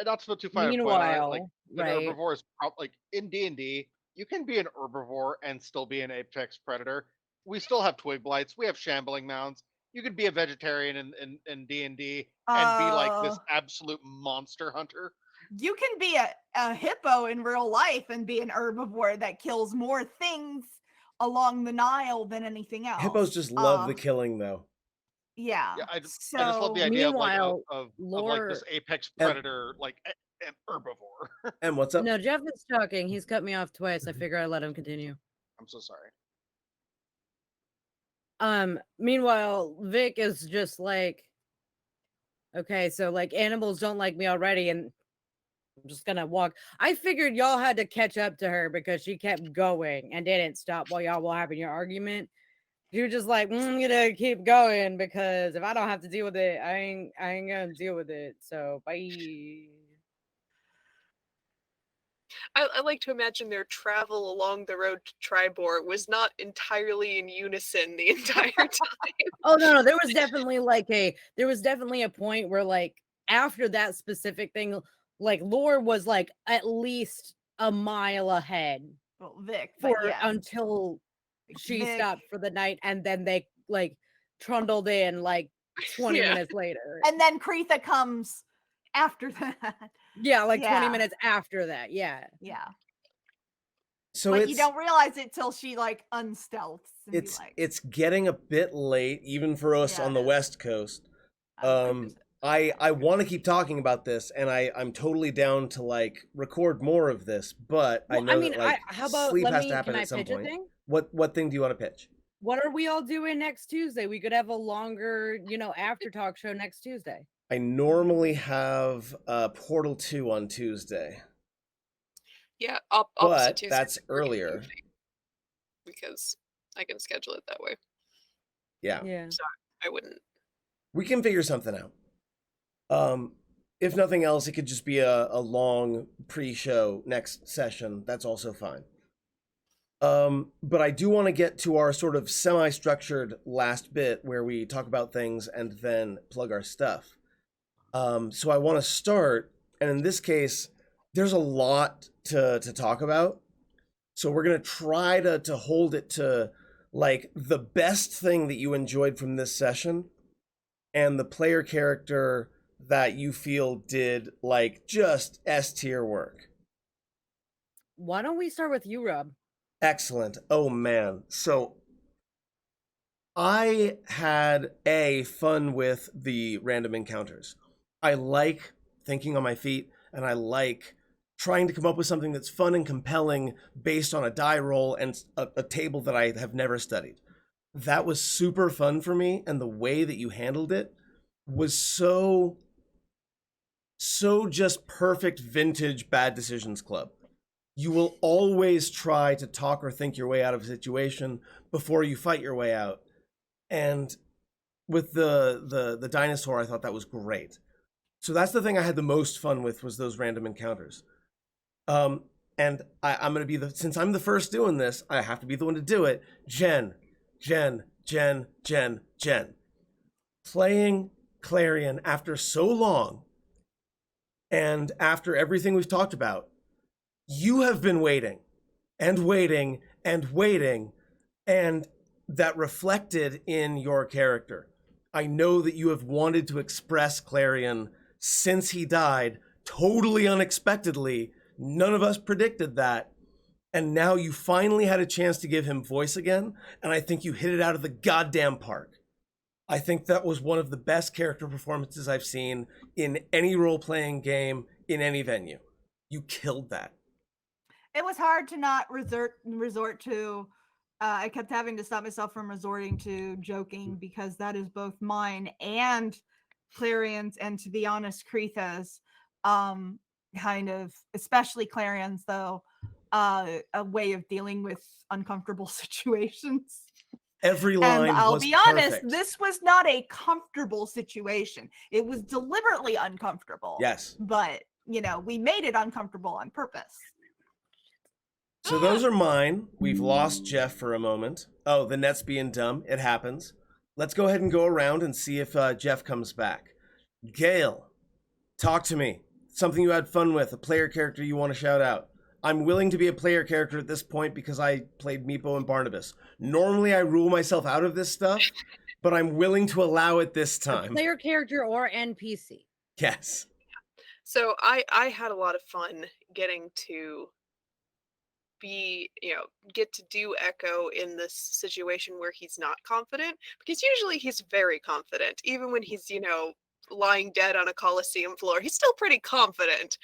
Not to put too fine a point on it, like an right. herbivore is like in D&D, you can be an herbivore and still be an apex predator. We still have twig blights. We have shambling mounds. You could be a vegetarian in D&D and be like this absolute monster hunter. You can be a hippo in real life and be an herbivore that kills more things along the Nile than anything else. Hippos just love the killing, though. Yeah. I just love the idea of like this apex predator, like an herbivore. And what's up? No, Jeff is talking. He's cut me off twice. I figure I let him continue. I'm so sorry. Meanwhile, Vic is just like, okay, so like animals don't like me already, and I'm just gonna walk. I figured y'all had to catch up to her because she kept going and didn't stop while y'all were having your argument. You're just like, I'm gonna keep going because if I don't have to deal with it, I ain't gonna deal with it. So bye. I like to imagine their travel along the road to Tribor was not entirely in unison the entire time. Oh no, there was definitely a point where like after that specific thing, like Lore was like at least a mile ahead. Well, Vic, until she stopped for the night, and then they like trundled in like 20 minutes later. And then Kretha comes after that. Yeah, like 20 minutes after that. Yeah. Yeah. So but you don't realize it till she like unstealths. It's getting a bit late, even for us on the West Coast. I want to keep talking about this, and I'm totally down to like record more of this, but I know that like how about sleep has to happen at some point. What thing do you want to pitch? What are we all doing next Tuesday? We could have a longer, after talk show next Tuesday. I normally have Portal 2 on Tuesday. Yeah, but that's earlier. Because I can schedule it that way. Yeah. So I wouldn't. We can figure something out. If nothing else, it could just be a long pre-show next session. That's also fine. But I do want to get to our sort of semi-structured last bit where we talk about things and then plug our stuff. So I want to start, and in this case, there's a lot to talk about. So we're going to try to hold it to like the best thing that you enjoyed from this session and the player character that you feel did like just S-tier work. Why don't we start with you, Rob? Excellent. Oh man. So I had fun with the random encounters. I like thinking on my feet, and I like trying to come up with something that's fun and compelling based on a die roll and a table that I have never studied. That was super fun for me, and the way that you handled it was so so just perfect vintage bad decisions club. You will always try to talk or think your way out of a situation before you fight your way out. And with the dinosaur, I thought that was great. So that's the thing I had the most fun with, was those random encounters. And I'm gonna be since I'm the first doing this, I have to be the one to do it. Jenn. Playing Clarion after so long, and after everything we've talked about, you have been waiting and waiting and waiting, and that reflected in your character. I know that you have wanted to express Clarion since he died, totally unexpectedly. None of us predicted that. And now you finally had a chance to give him voice again, and I think you hit it out of the goddamn park. I think that was one of the best character performances I've seen in any role-playing game, in any venue. You killed that. It was hard to not resort to. I kept having to stop myself from resorting to joking, because that is both mine and Clarion's, and to be honest, Kretha's. Kind of, especially Clarion's, though, a way of dealing with uncomfortable situations. Every line and I'll was be honest, perfect. this was not a comfortable situation. It was deliberately uncomfortable. Yes. But, we made it uncomfortable on purpose. So those are mine. We've lost Jeff for a moment. Oh, the net's being dumb. It happens. Let's go ahead and go around and see if Jeff comes back. Gail, talk to me. Something you had fun with, a player character you want to shout out. I'm willing to be a player character at this point because I played Meepo and Barnabas. Normally I rule myself out of this stuff, but I'm willing to allow it this time. A player character or NPC. Yes. So I had a lot of fun getting to get to do Echo in this situation where he's not confident, because usually he's very confident. Even when he's, lying dead on a Coliseum floor, he's still pretty confident.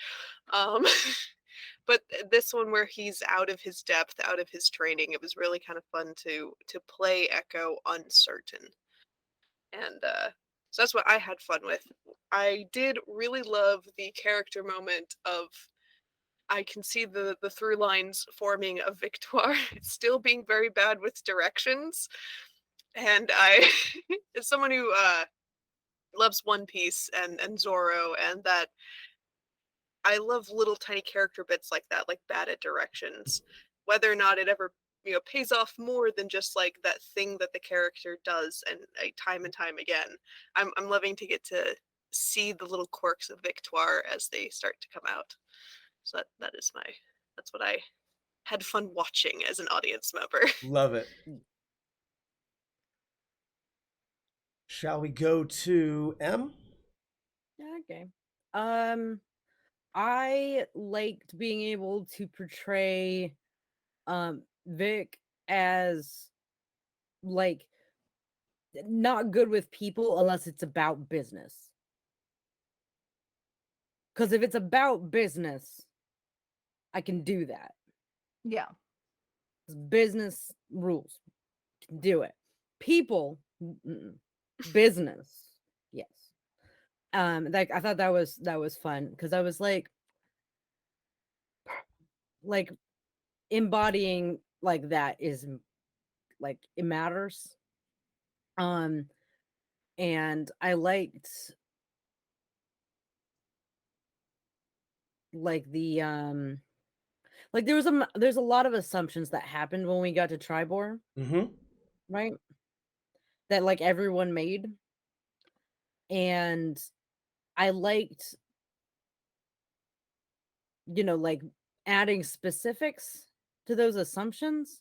But this one, where he's out of his depth, out of his training, it was really kind of fun to play Echo uncertain. And so that's what I had fun with. I did really love the character moment of, I can see the through lines forming of Victoire still being very bad with directions. And I, as someone who loves One Piece and Zoro, and that I love little tiny character bits like that, like bad at directions. Whether or not it ever pays off more than just like that thing that the character does, and time and time again, I'm loving to get to see the little quirks of Victoire as they start to come out. So that's what I had fun watching as an audience member. Love it. Shall we go to M? Yeah, okay. I liked being able to portray Vic as like not good with people unless it's about business. Because if it's about business, I can do that. Yeah. Business rules. Can do it. People, business, yes. Like I thought that was fun, because I was like embodying like that is like it matters. And I liked like the like there's a lot of assumptions that happened when we got to Tribor, right? That like everyone made, and I liked like adding specifics to those assumptions.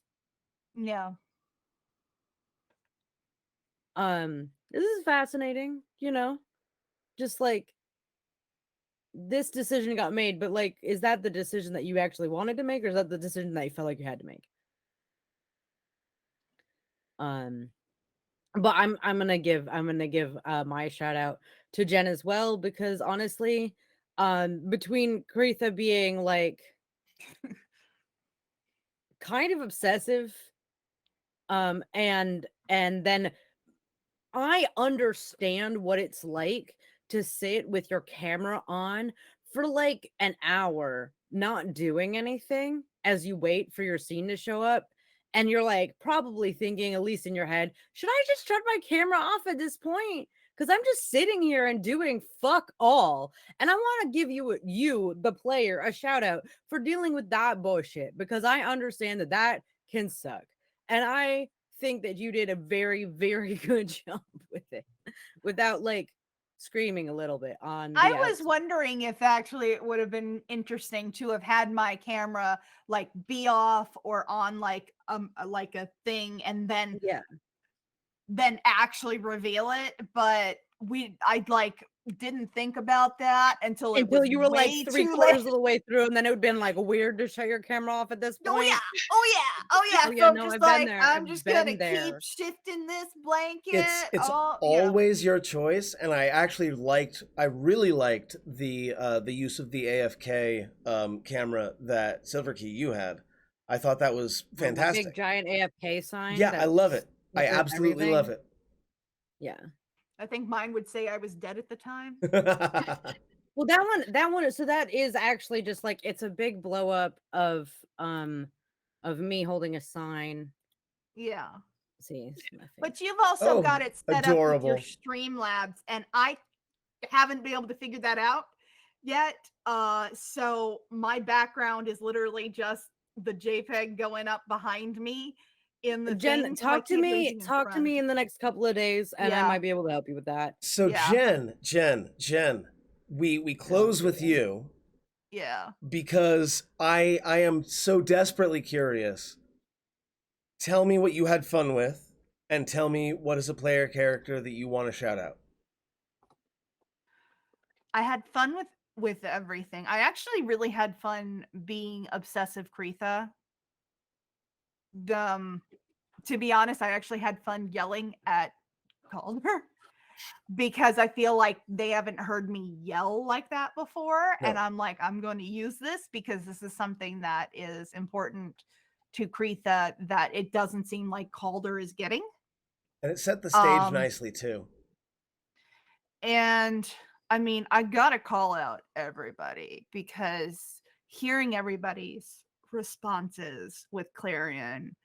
Yeah. This is fascinating, just like this decision got made, but like, is that the decision that you actually wanted to make, or is that the decision that you felt like you had to make? But I'm gonna give my shout out to Jenn as well, because honestly, between Kretha being like kind of obsessive, and then I understand what it's like to sit with your camera on for like an hour, not doing anything as you wait for your scene to show up. And you're like probably thinking, at least in your head, should I just shut my camera off at this point? Because I'm just sitting here and doing fuck all. And I want to give you, the player, a shout out for dealing with that bullshit, because I understand that can suck. And I think that you did a very, very good job with it without like screaming a little bit on the I was outside. wondering if actually it would have been interesting to have had my camera like be off or on like a thing and then Yeah. actually reveal it, but I like didn't think about that until it Until was you were like way three too quarters late. of the way through, and then it would have been like weird to shut your camera off at this Oh point. yeah, oh yeah, oh yeah. Oh, So yeah, I'm no, just I've been like, there. I'm I've just been gonna keep there. shifting this blanket. It's oh yeah. always your choice, and I really liked the use of the AFK camera that Silverkey you had. I thought that was The fantastic. big giant AFK sign. Yeah, I love it. I covers absolutely love everything. Yeah. I think mine would say I was dead at the time. it. Well, that one, so that is actually just like it's a big blow up of me holding a sign. Yeah. See, it's my face. But you've also Oh, got it set up with your adorable. Streamlabs, and I haven't been able to figure that out yet. So my background is literally just the JPEG going up behind me in the Jen, thing, so I talk to can't do me. anything in Talk to front. me in the next couple of days, and I Yeah. might be able to help you with that. So Yeah. Jen, we close with you Yeah. because I am so desperately curious. Tell me what you had fun with, and tell me what is a player character that you want to shout out. I had fun with everything. I actually really had fun being obsessive Kretha. To be honest, I actually had fun yelling at Calder because I feel like they haven't heard me yell like that before. No. And I'm like, I'm going to use this because this is something that is important to Kretha that it doesn't seem like Calder is getting. And it set the stage nicely too. And I mean, I gotta call out everybody because hearing everybody's responses with Clarion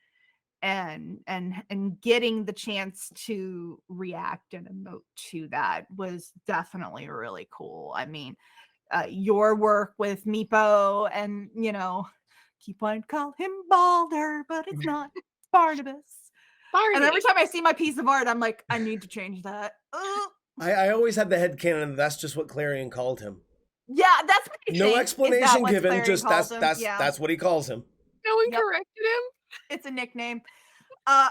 and getting the chance to react and emote to that was definitely really cool. I mean, your work with Meepo and keep wanting to call him Balder, but it's not. It's Barnabas. And every time I see my piece of art, I'm like, I need to change that. I always had the headcanon that's just what Clarion called him. Yeah, that's what I No think, explanation what given, Clarion just calls that's him. Yeah. that's what he calls him. No one Yep. corrected him. It's a nickname. Yeah.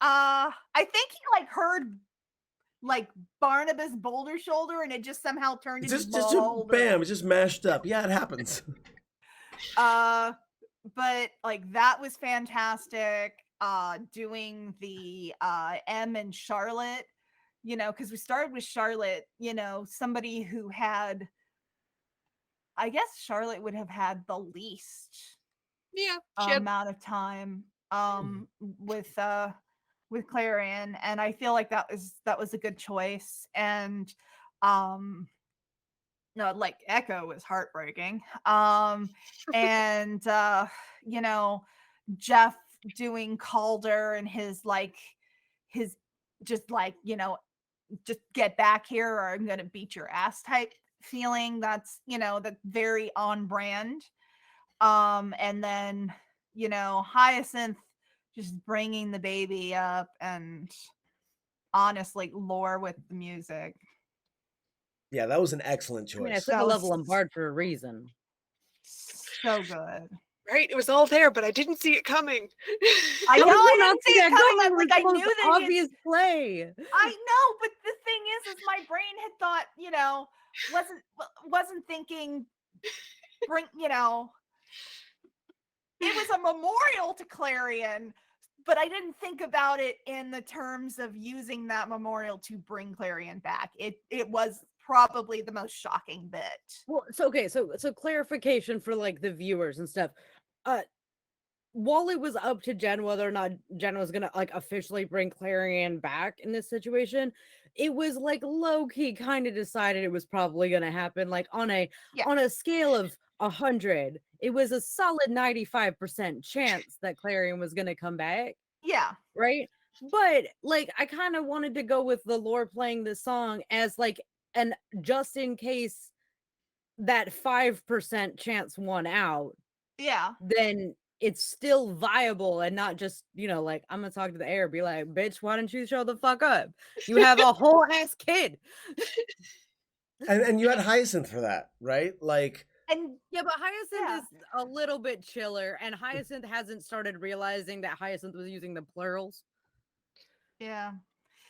I think he like heard like Barnabas Boulder Shoulder and it just somehow turned into Boulder. Bam, it just mashed up. Yeah, it happens. But like that was fantastic. Doing the M and Charlotte, because we started with Charlotte, somebody who had, I guess Charlotte would have had the least amount of time with Clarion, and I feel like that was a good choice. And no, like Echo was heartbreaking. And Jeff doing Calder and his just get back here or I'm gonna beat your ass type feeling. That's that's very on brand. And then Hyacinth just bringing the baby up, and honestly lore with the music. Yeah, that was an excellent choice. I mean, I took a level on Bard for a reason. So good. Right, it was all there, but I didn't see it coming. I know, I not didn't see it coming. Like I knew that obvious play. I know, but the thing is my brain had thought, wasn't thinking, bring, it was a memorial to Clarion, but I didn't think about it in the terms of using that memorial to bring Clarion back. It was probably the most shocking bit. Well, so clarification for like the viewers and stuff. While it was up to Jenn whether or not Jenn was gonna like officially bring Clarion back in this situation, it was like low key kind of decided it was probably going to happen. Like on a Yeah. on a scale of 100, it was a solid 95% chance that Clarion was going to come back, Yeah. right? But like I kind of wanted to go with the lore playing this song as like an just in case that 5% chance won out, Yeah. then it's still viable and not just, like I'm gonna talk to the air, be like, bitch, why don't you show the fuck up? You have a whole ass kid. And you had Hyacinth for that, right? Like, And Yeah, but Hyacinth Yeah. is a little bit chiller, and Hyacinth hasn't started realizing that Hyacinth was using the plurals. yeah.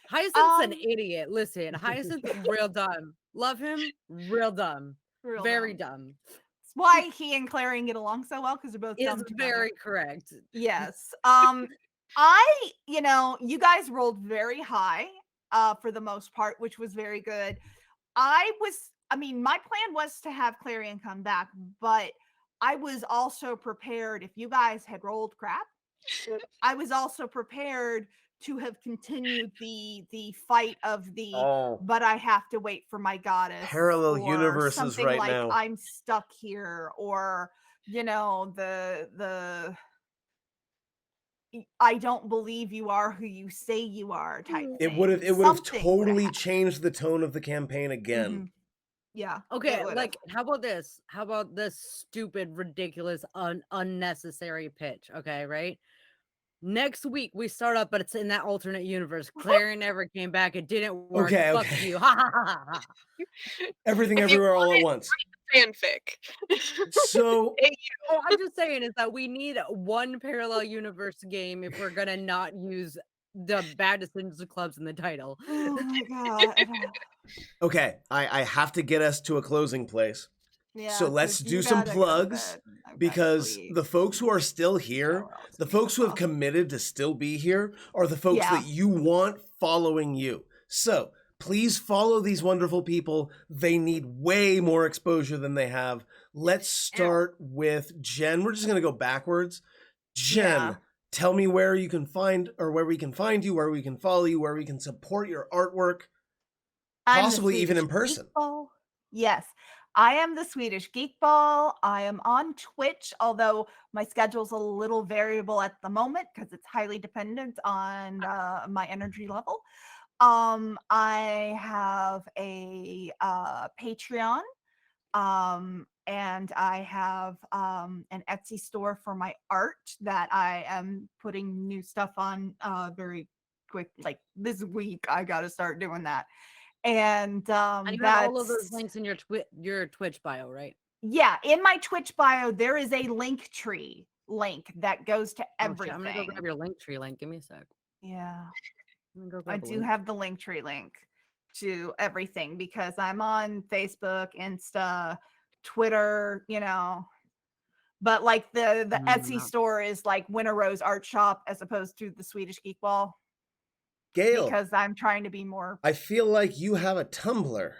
Hyacinth's an Um, idiot. Listen, Hyacinth, real dumb. Love him, real dumb. Real Very dumb. dumb. It's why he and Clarion get along so well, because they're both Is dumb together. very correct. Yes. You guys rolled very high for the most part, which was very good. My plan was to have Clarion come back, but I was also prepared if you guys had rolled crap. I was also prepared to have continued the fight of the but I have to wait for my goddess, parallel or universes something right like now. I'm stuck here, or the I don't believe you are who you say you are type It thing. would have Something would've totally happened. changed the tone of the campaign again. Mhm. Yeah. Okay, it would've. like how about this? How about this stupid, ridiculous, unnecessary pitch? Okay, right? Next week we start up, but it's in that alternate universe. Clarion never came back. It didn't work. Okay, Fuck okay. you. Ha ha ha ha. Everything If you everywhere all want at it, once. fanfic. So Oh, I'm just saying is that we need one parallel universe game if we're gonna not use the bad decisions of clubs in the title. Oh my god. okay, I have to get us to a closing place. Yeah. So let's 'cause do you some gotta go to plugs, bed. I've gotta because sleep. the folks who are still here, Or else the we folks who have off. committed to still be here, are the folks Yeah. that you want following you. So please follow these wonderful people. They need way more exposure than they have. Let's start with Jenn. We're just going to go backwards. Jenn, Yeah. tell me where you can find, or where we can find you, where we can follow you, where we can support your artwork, I'm the possibly even in Swedish person. Geekball. Yes, I am the Swedish Geekball. I am on Twitch, although my schedule's a little variable at the moment because it's highly dependent on my energy level. I have a Patreon, and I have an Etsy store for my art that I am putting new stuff on very quick. Like this week, I got to start doing that. And And you have all of those links in your Twitch bio, right? Yeah, in my Twitch bio, there is a link tree link that goes to everything. I'm gonna go grab your link tree link. Give me a sec. Yeah, Go I grab a do link. have the link tree link to everything because I'm on Facebook, Insta, Twitter, but like the Etsy store is like Winter Rose Art Shop as opposed to the Swedish Geek Ball. Gail, Because I'm trying to be more. I feel like you have a Tumblr.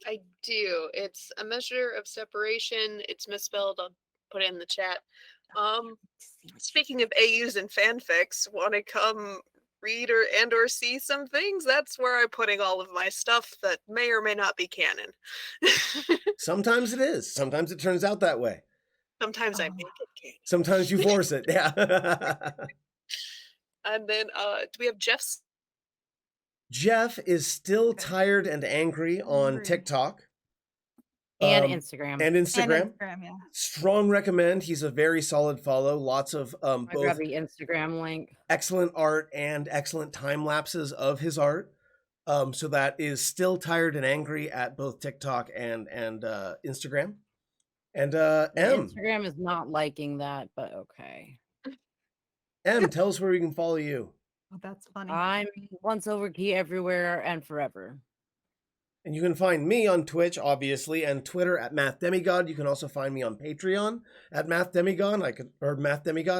I do. It's a measure of separation. It's misspelled. I'll put it in the chat. Speaking of AUs and fanfics, want to come read or see some things? That's where I'm putting all of my stuff that may or may not be canon. Sometimes it is. Sometimes it turns out that way. Sometimes I make it canon. Sometimes you force it. Yeah. And then do we have Jeff's? Jeff is still tired and angry on Angry. TikTok. And Instagram. And Instagram. And Instagram, yeah. Strong recommend. He's a very solid follow. Lots of I grab both the Instagram link. excellent art and excellent time lapses of his art. So that is Still Tired and Angry at both TikTok and Instagram. And M. Instagram is not liking that, but okay. M, tell us where we can follow you. Oh, that's funny. I'm once over key everywhere and forever. And you can find me on Twitch, obviously, and Twitter at MathDemigod. You can also find me on Patreon at MathDemigod.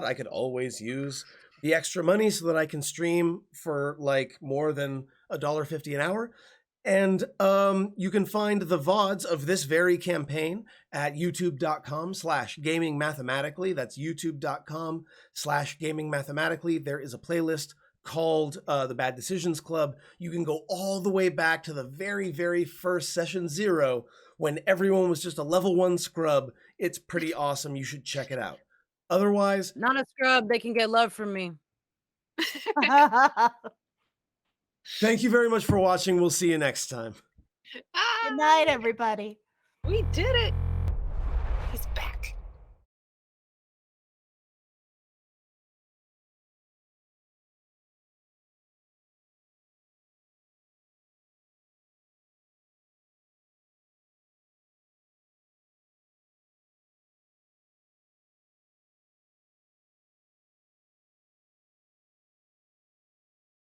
I could always use the extra money so that I can stream for like more than $1.50 an hour. And you can find the VODs of this very campaign at youtube.com/gamingmathematically. That's youtube.com/gamingmathematically. There is a playlist called the Bad Decisions Club. You can go all the way back to the very, very first session 0 when everyone was just a level 1 scrub. It's pretty awesome. You should check it out. Otherwise, Not a scrub. They can get love from me. thank you very much for watching. We'll see you next time. Good night, everybody. We did it.